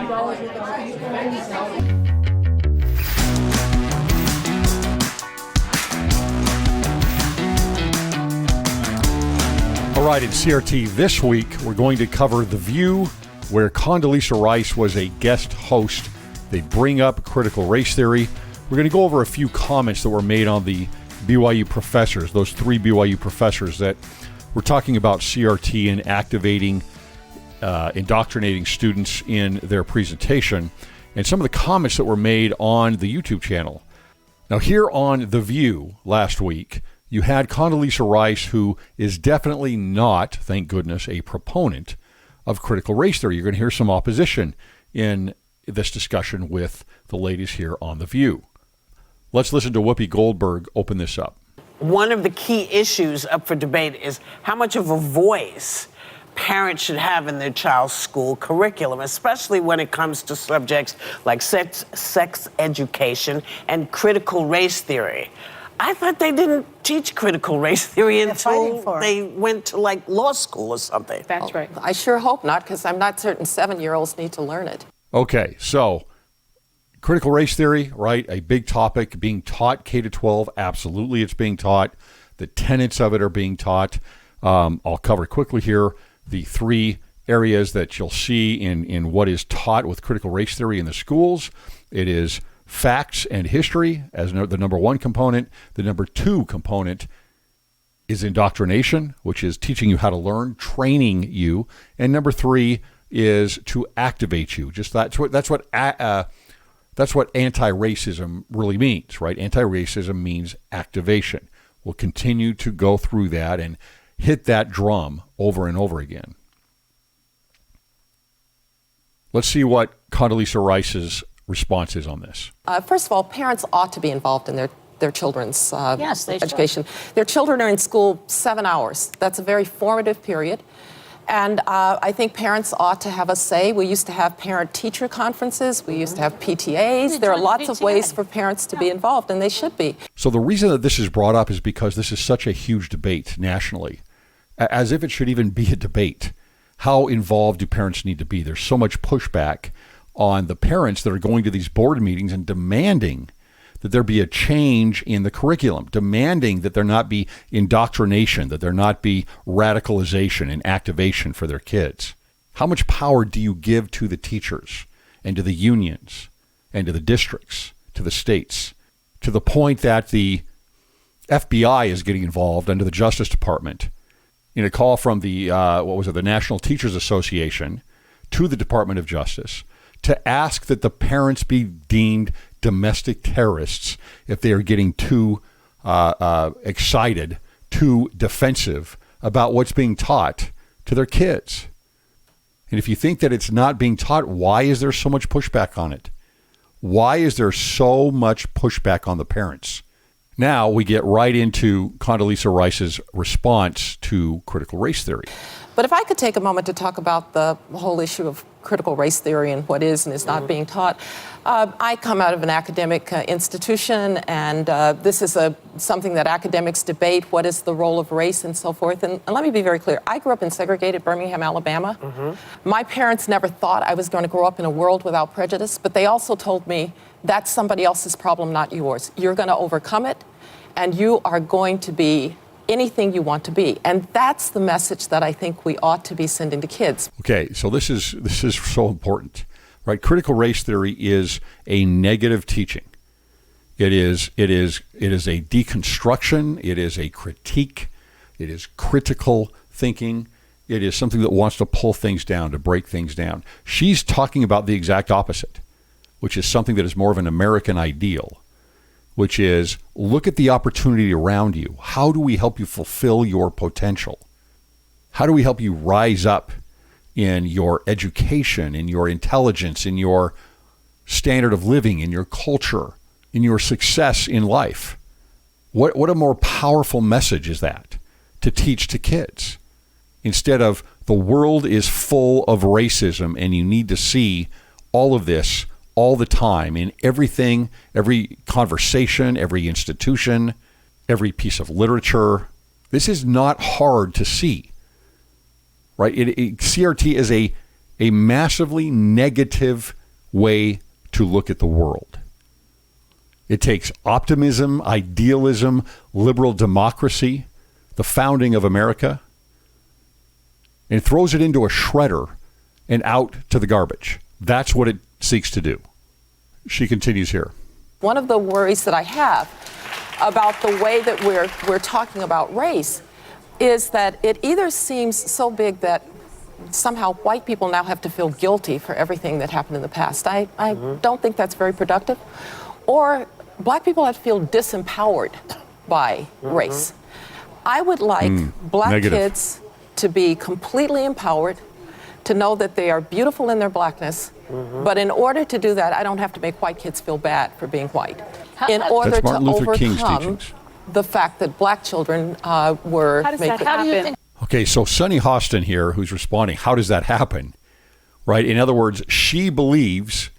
All right, in CRT this week, we're going to cover The View, where Condoleezza Rice was a guest host. They bring up critical race theory. We're going to go over a few comments that were made on the BYU professors, those three BYU professors that were talking about CRT and activating, indoctrinating students in their presentation, and some of the comments that were made on the YouTube channel. Now, here on The View last week, you had Condoleezza Rice, who is definitely not, thank goodness, a proponent of critical race theory. You're going to hear some opposition in this discussion with the ladies here on The View. Let's listen to Whoopi Goldberg open this up. One of the key issues up for debate is how much of a voice parents should have in their child's school curriculum, especially when it comes to subjects like sex education and critical race theory. I thought they didn't teach critical race theory until they went to law school or something. That's right. I sure hope not, because I'm not certain 7-year-olds need to learn it. Okay, so critical race theory, right? A big topic being taught K-12. Absolutely, it's being taught. The tenets of it are being taught. I'll cover quickly here the three areas that you'll see in what is taught with critical race theory in the schools. It is facts and history as the number one component. The number two component is indoctrination, which is teaching you how to learn, training you. And number three is to activate you. Just that's what anti-racism really means, right? Anti-racism means activation. We'll continue to go through that and hit that drum over and over again. Let's see what Condoleezza Rice's response is on this. First of all, parents ought to be involved in their children's education. Should. Their children are in school 7 hours. That's a very formative period. And I think parents ought to have a say. We used to have parent-teacher conferences. We used to have PTAs. There are lots of ways for parents to be involved, and they should be. So the reason that this is brought up is because this is such a huge debate nationally, as if it should even be a debate. How involved do parents need to be? There's so much pushback on the parents that are going to these board meetings and demanding that there be a change in the curriculum, demanding that there not be indoctrination, that there not be radicalization and activation for their kids. How much power do you give to the teachers and to the unions and to the districts, to the states, to the point that the FBI is getting involved under the Justice Department in a call from the, the National Teachers Association to the Department of Justice to ask that the parents be deemed domestic terrorists if they are getting too excited, too defensive about what's being taught to their kids. And if you think that it's not being taught, why is there so much pushback on it? Why is there so much pushback on the parents? Now we get right into Condoleezza Rice's response to critical race theory. But if I could take a moment to talk about the whole issue of critical race theory and what is and is not being taught. I come out of an academic institution, and this is something that academics debate, what is the role of race and so forth. And let me be very clear. I grew up in segregated Birmingham, Alabama. My parents never thought I was going to grow up in a world without prejudice, but they also told me that's somebody else's problem, not yours. You're going to overcome it, and you are going to be anything you want to be. And that's the message that I think we ought to be sending to kids. Okay, so this is so important, right? Critical race theory is a negative teaching. It is a deconstruction. It is a critique. It is critical thinking. It is something that wants to pull things down, to break things down. She's talking about the exact opposite, which is something that is more of an American ideal, which is look at the opportunity around you. How do we help you fulfill your potential? How do we help you rise up in your education, in your intelligence, in your standard of living, in your culture, in your success in life? What a more powerful message is that to teach to kids? Instead of the world is full of racism and you need to see all of this all the time in everything, every conversation, every institution, every piece of literature. This is not hard to see, right? CRT is a a massively negative way to look at the world. It takes optimism, idealism, liberal democracy, the founding of America, and throws it into a shredder and out to the garbage. That's what it seeks to do. She continues here. One of the worries that I have about the way that we're talking about race is that it either seems so big that somehow white people now have to feel guilty for everything that happened in the past. I don't think that's very productive. Or black people have to feel disempowered by race. I would like black kids to be completely empowered, to know that they are beautiful in their blackness. But in order to do that, I don't have to make white kids feel bad for being white. In order to overcome the fact that black children were made. How do you think? Okay, so Sonny Hostin here, who's responding, how does that happen? Right? In other words, she believes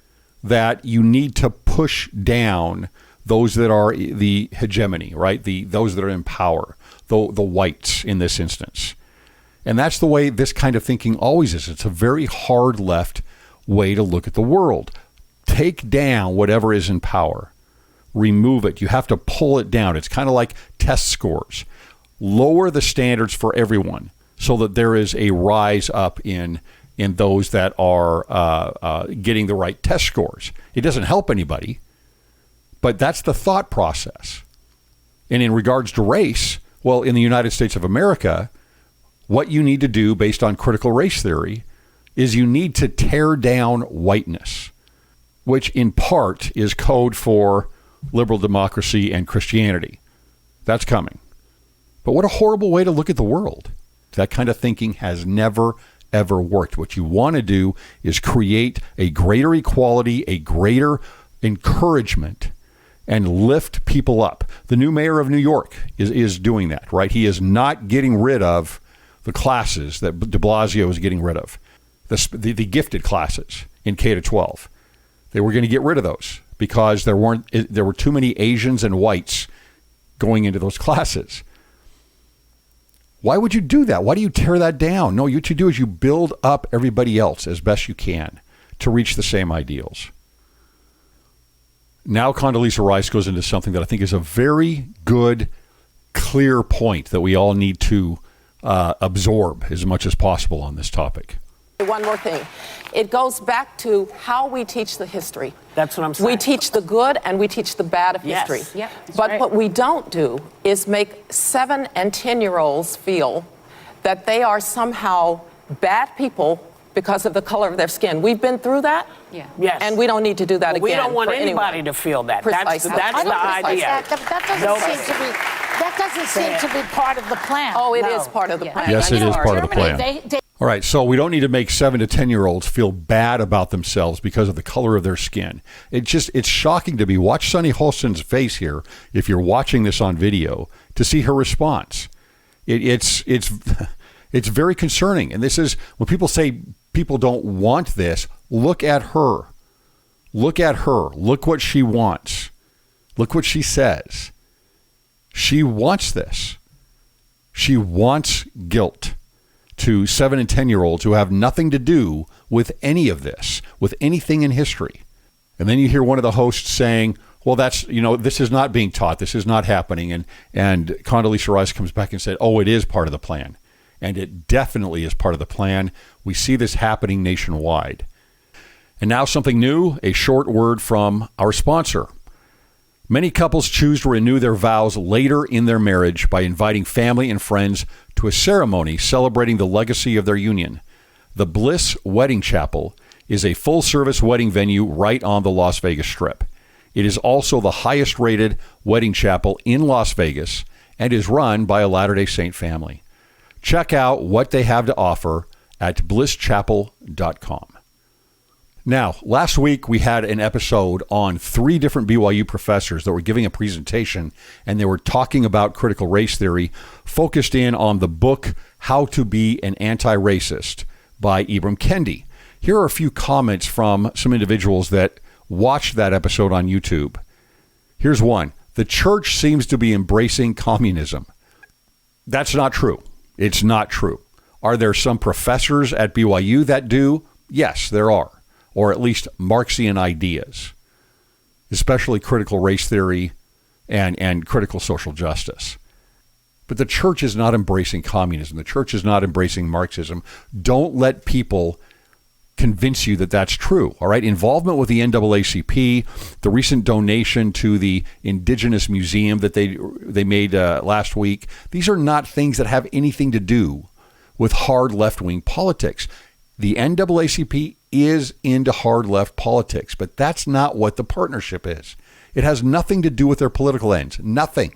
that you need to push down those that are the hegemony, right? Those that are in power, the whites in this instance. And that's the way this kind of thinking always is. It's a very hard left way to look at the world. Take down whatever is in power. Remove it. You have to pull it down. It's kind of like test scores. Lower the standards for everyone so that there is a rise up in those that are getting the right test scores. It doesn't help anybody, but that's the thought process. And in regards to race, well, in the United States of America, what you need to do based on critical race theory is you need to tear down whiteness, which in part is code for liberal democracy and Christianity. That's coming. But what a horrible way to look at the world. That kind of thinking has never, ever worked. What you want to do is create a greater equality, a greater encouragement, and lift people up. The new mayor of New York is doing that, right? He is not getting rid of the classes that de Blasio is getting rid of, the gifted classes in K-12. They were going to get rid of those because there were too many Asians and whites going into those classes. Why would you do that? Why do you tear that down? No, what you do is you build up everybody else as best you can to reach the same ideals. Now Condoleezza Rice goes into something that I think is a very good, clear point that we all need to absorb as much as possible on this topic. One more thing. It goes back to how we teach the history. That's what I'm saying. We teach the good and we teach the bad of history. Yep, but right. What we don't do is make 7- and 10-year-olds feel that they are somehow bad people because of the color of their skin. We've been through that. Yeah. Yes. And we don't need to do that again. We don't want for anybody anyone. to feel that. Precisely. That's the idea. That doesn't seem to be part of the plan. Oh, it is part of the plan. Yes, it is part of the plan. They All right, so we don't need to make 7 to 10-year-olds feel bad about themselves because of the color of their skin. It's shocking to me. Watch Sonny Hostin's face here, if you're watching this on video, to see her response. It's very concerning. And this is, when people say people don't want this, look at her. Look at her. Look what she wants. Look what she says. She wants this. She wants guilt to 7 and 10-year-olds who have nothing to do with any of this, with anything in history. And then you hear one of the hosts saying, well, this is not being taught. This is not happening. And Condoleezza Rice comes back and said, oh, it is part of the plan. And it definitely is part of the plan. We see this happening nationwide. And now something new, a short word from our sponsor. Many couples choose to renew their vows later in their marriage by inviting family and friends to a ceremony celebrating the legacy of their union. The Bliss Wedding Chapel is a full-service wedding venue right on the Las Vegas Strip. It is also the highest-rated wedding chapel in Las Vegas and is run by a Latter-day Saint family. Check out what they have to offer at blisschapel.com. Now, last week we had an episode on 3 different BYU professors that were giving a presentation, and they were talking about critical race theory, focused in on the book How to Be an Anti-Racist by Ibram Kendi. Here are a few comments from some individuals that watched that episode on YouTube. Here's one. The church seems to be embracing communism. That's not true. It's not true. Are there some professors at BYU that do? Yes, there are, or at least Marxian ideas, especially critical race theory and critical social justice. But the church is not embracing communism. The church is not embracing Marxism. Don't let people convince you that that's true. All right. Involvement with the NAACP, the recent donation to the Indigenous Museum that they made last week. These are not things that have anything to do with hard left-wing politics. The NAACP is into hard left politics, but that's not what the partnership is. It has nothing to do with their political ends. Nothing.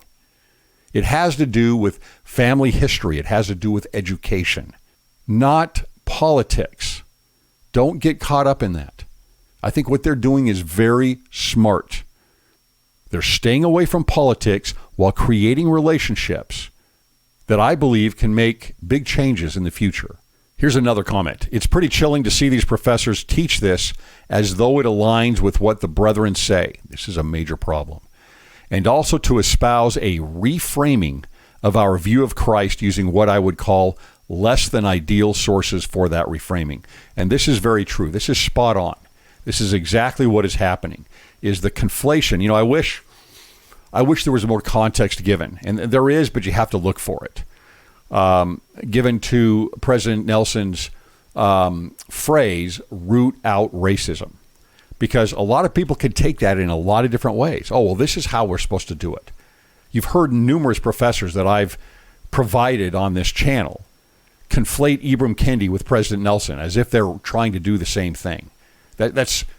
It has to do with family history. It has to do with education, not politics. Don't get caught up in that. I think what they're doing is very smart. They're staying away from politics while creating relationships that I believe can make big changes in the future. Here's another comment. It's pretty chilling to see these professors teach this as though it aligns with what the brethren say. This is a major problem. And also to espouse a reframing of our view of Christ using what I would call less than ideal sources for that reframing. And this is very true. This is spot on. This is exactly what is happening, is the conflation. You know, I wish there was more context given, and there is, but you have to look for it. Given to President Nelson's phrase, root out racism. Because a lot of people can take that in a lot of different ways. Oh, well, this is how we're supposed to do it. You've heard numerous professors that I've provided on this channel conflate Ibram Kendi with President Nelson as if they're trying to do the same thing. It's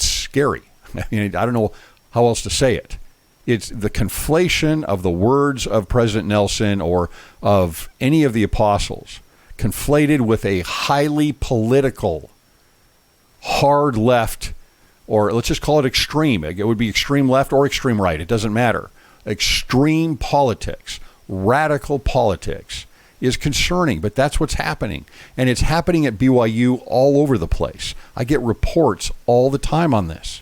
scary. I mean, I don't know how else to say it. It's the conflation of the words of President Nelson or of any of the apostles conflated with a highly political, hard left, or let's just call it extreme. It would be extreme left or extreme right. It doesn't matter. Extreme politics, radical politics is concerning, but that's what's happening. And it's happening at BYU all over the place. I get reports all the time on this.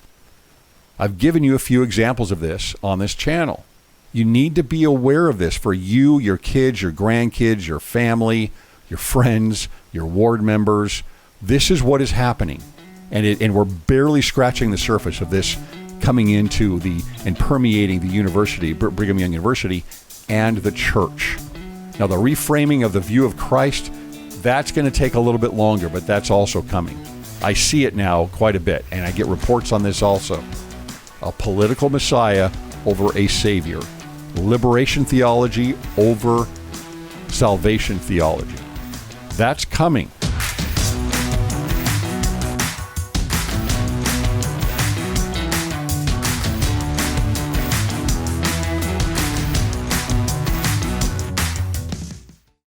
I've given you a few examples of this on this channel. You need to be aware of this for you, your kids, your grandkids, your family, your friends, your ward members. This is what is happening. And we're barely scratching the surface of this coming into and permeating the university, Brigham Young University, and the church. Now, the reframing of the view of Christ, that's going to take a little bit longer, but that's also coming. I see it now quite a bit, and I get reports on this also. A political Messiah over a Savior. Liberation theology over salvation theology. That's coming.